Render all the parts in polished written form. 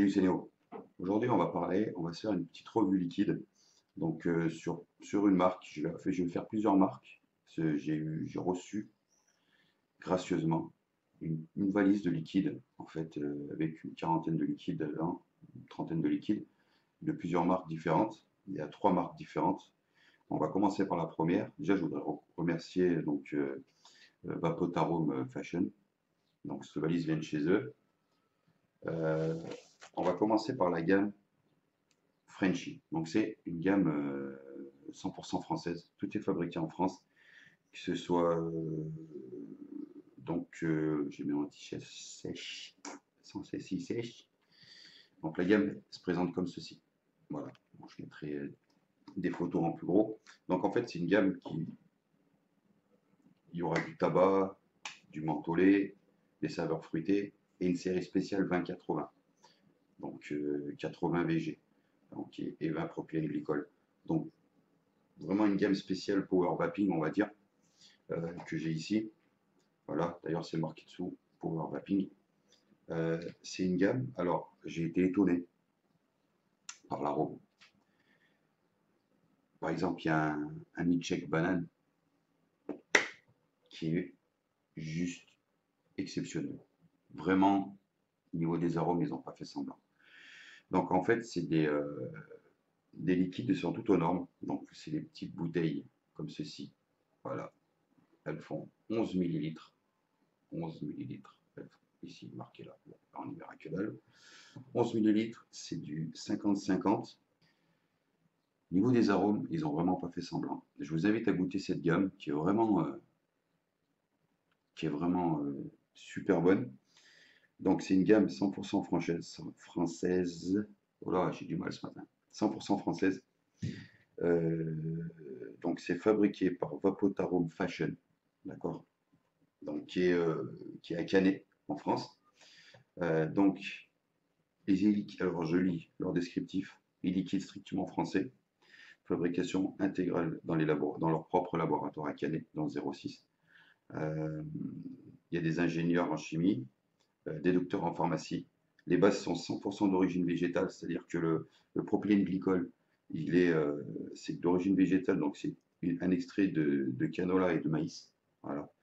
Salut, c'est Néo. Aujourd'hui, on va se faire une petite revue liquide. Donc, sur une marque, je vais faire plusieurs marques. J'ai reçu gracieusement une valise de liquide, en fait, avec une quarantaine de liquides dedans, une trentaine de liquides, de plusieurs marques différentes. Il y a trois marques différentes. On va commencer par la première. Déjà, je voudrais remercier donc Vapotarum Fashion. Donc, cette valise vient de chez eux. Euh, on va commencer par la gamme Frenchy. Donc c'est une gamme 100% française. Tout est fabriqué en France. Que ce soit j'ai mis un t-shirt sèche, sans celle-ci sèche. Donc la gamme se présente comme ceci. Voilà. Bon, je mettrai des photos en plus gros. Donc en fait c'est une gamme qui il y aura du tabac, du mentholé, des saveurs fruitées et une série spéciale 20-80. Donc 80 VG. Donc, et 20 propylène glycol. Donc vraiment une gamme spéciale Power Vaping, on va dire, que j'ai ici. Voilà, d'ailleurs c'est marqué dessous, Power Vaping. C'est une gamme, alors j'ai été étonné par l'arôme. Par exemple, il y a un milkshake banane qui est juste exceptionnel. Vraiment, au niveau des arômes, ils n'ont pas fait semblant. Donc en fait, c'est des liquides, sont tout aux normes. Donc c'est des petites bouteilles comme ceci. Voilà, elles font 11 millilitres. 11 millilitres. Ici, marqué là. Bon, on n'y verra que dalle. 11 millilitres, c'est du 50-50. Niveau des arômes, ils n'ont vraiment pas fait semblant. Je vous invite à goûter cette gamme qui est vraiment super bonne. Donc, c'est une gamme 100% française. Oh là, j'ai du mal ce matin. 100% française. Donc, c'est fabriqué par Vapotarum Fashion. D'accord. Donc, qui est à Canet, en France. Donc, alors je lis leur descriptif. Les liquides strictement français. Fabrication intégrale dans leur propre laboratoire à Canet, dans le 06. Il y a des ingénieurs en chimie, des docteurs en pharmacie. Les bases sont 100% d'origine végétale, c'est-à-dire que le propylène glycol, c'est d'origine végétale, donc c'est un extrait de canola et de maïs. Voilà.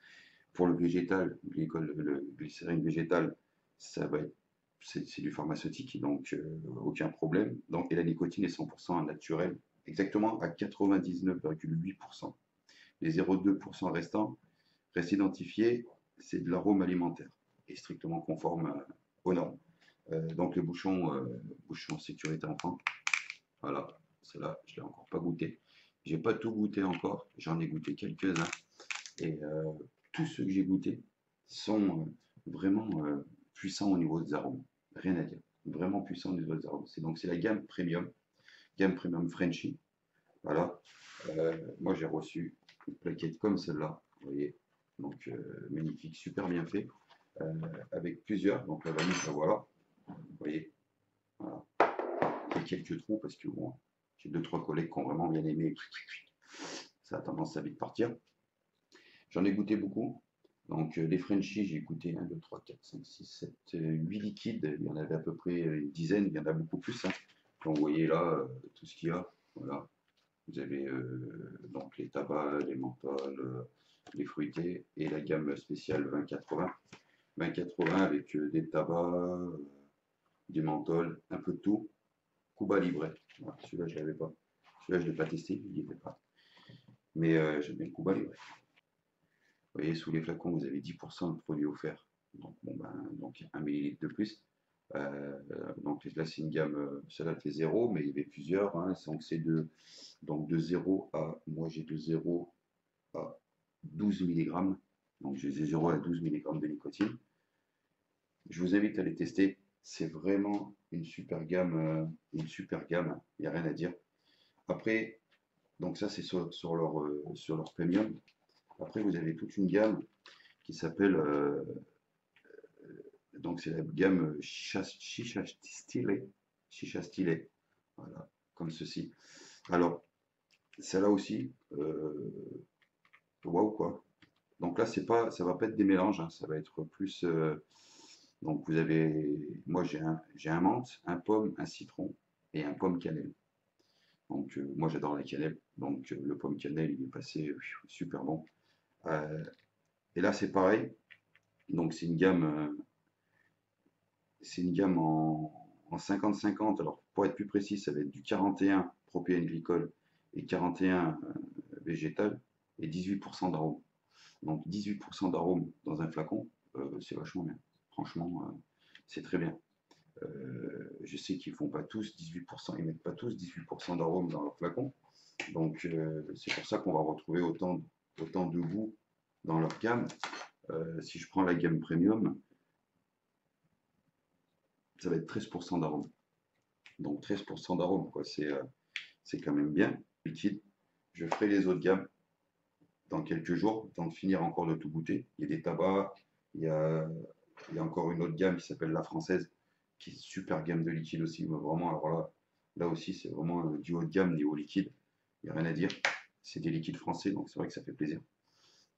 Pour le végétal, le glycérine végétal, c'est du pharmaceutique, donc aucun problème. Donc, et la nicotine est 100% naturelle, exactement à 99,8%. Les 0,2% restants restent identifiés, c'est de l'arôme alimentaire et strictement conforme aux normes. Donc le bouchon sécurité enfant, voilà, celle-là, je ne l'ai encore pas goûté. J'ai pas tout goûté encore, j'en ai goûté quelques-uns et tous ceux que j'ai goûtés sont vraiment puissants au niveau des arômes, rien à dire, vraiment puissants au niveau des arômes. C'est la gamme premium Frenchy. Voilà. Moi, j'ai reçu une plaquette comme celle-là, vous voyez. Donc, magnifique, super bien fait, avec plusieurs. Donc, la vanille, la voilà. Vous voyez. Voilà. Il y a quelques trous parce que bon, j'ai 2-3 collègues qui ont vraiment bien aimé. Ça a tendance à vite partir. J'en ai goûté beaucoup. Donc, les Frenchies, j'ai goûté 1, 2, 3, 4, 5, 6, 7, 8 liquides. Il y en avait à peu près une dizaine. Il y en a beaucoup plus. Hein. Donc, vous voyez là, tout ce qu'il y a. Voilà. Vous avez donc les tabacs, les menthols, les fruités et la gamme spéciale 20-80. 20-80 avec des tabacs, des menthols, un peu de tout. Cuba Libre. Voilà, celui-là, je ne l'avais pas. Celui-là, je ne l'ai pas testé, il n'y était pas. Mais j'aime bien le Cuba Libre. Vous voyez, sous les flacons, vous avez 10% de produits offerts. Donc, bon, donc 1 millilitre de plus. Donc là, c'est une gamme, celle-là fait 0, mais il y avait plusieurs. Hein, donc c'est de 0 à, moi j'ai de 0 à 12 mg. Donc j'ai 0 à 12 mg de nicotine. Je vous invite à les tester. C'est vraiment une super gamme, il n'y a rien à dire. Après, donc ça c'est sur leur premium. Après, vous avez toute une gamme qui s'appelle, donc c'est la gamme Chicha Stylé, voilà, comme ceci. Alors, celle-là aussi, waouh quoi. Donc là, ça va pas être des mélanges, hein, ça va être plus Donc vous avez, moi j'ai un menthe, un pomme, un citron et un pomme cannelle. Donc moi j'adore la cannelle, donc le pomme cannelle il est passé super bon. Euh, et là c'est pareil, donc c'est une gamme en 50-50. Alors pour être plus précis, ça va être du 41 propylène glycol et 41 végétal et 18% d'arôme. Donc 18% d'arôme dans un flacon, c'est vachement bien. Franchement, c'est très bien. Je sais qu'ils font pas tous 18%, ils mettent pas tous 18% d'arôme dans leur flacon. Donc c'est pour ça qu'on va retrouver autant de goût dans leur gamme. Si je prends la gamme premium, ça va être 13% d'arôme. Donc 13% d'arôme, quoi. C'est quand même bien. Liquide. Je ferai les autres gammes dans quelques jours, temps de finir encore de tout goûter. Il y a des tabacs, il y a, il y a encore une autre gamme qui s'appelle la française, qui est une super gamme de liquide aussi. Mais vraiment, alors là aussi, c'est vraiment du haut de gamme niveau liquide. Il n'y a rien à dire. C'est des liquides français, donc c'est vrai que ça fait plaisir.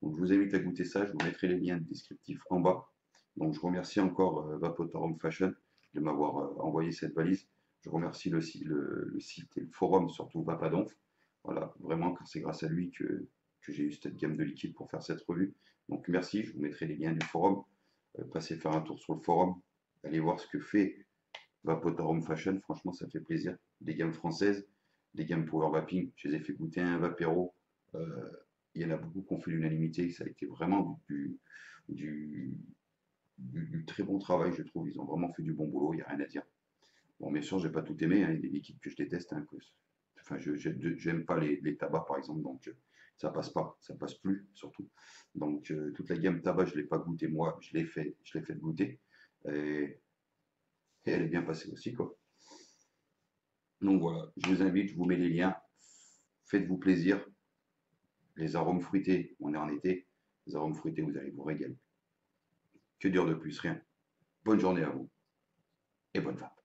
Donc je vous invite à goûter ça. Je vous mettrai les liens descriptifs en bas. Donc je remercie encore Vapotarum Fashion de m'avoir envoyé cette valise. Je remercie le site et le forum, surtout Vapadonf. Voilà, vraiment, car c'est grâce à lui que j'ai eu cette gamme de liquide pour faire cette revue. Donc merci, je vous mettrai les liens du forum. Passez faire un tour sur le forum, allez voir ce que fait Vapotarum Fashion. Franchement, ça fait plaisir. Des gammes françaises, des gammes Power Vaping. Je les ai fait goûter un Vapero. Euh, il y en a beaucoup qui ont fait l'unanimité. Ça a été vraiment du, du très bon travail, je trouve. Ils ont vraiment fait du bon boulot, il n'y a rien à dire. Bon, bien sûr, j'ai pas tout aimé, hein, il y a des liquides que je déteste. Hein, enfin, je n'aime pas les tabacs, par exemple, donc ça passe pas, ça passe plus, surtout. Donc, toute la gamme tabac, je ne l'ai pas goûté moi, je l'ai fait goûter. Et, et elle est bien passée aussi, quoi. Donc voilà, je vous invite, je vous mets les liens. Faites-vous plaisir. Les arômes fruités, on est en été. Les arômes fruités, vous allez vous régaler. Que dire de plus? Rien. Bonne journée à vous et bonne vape.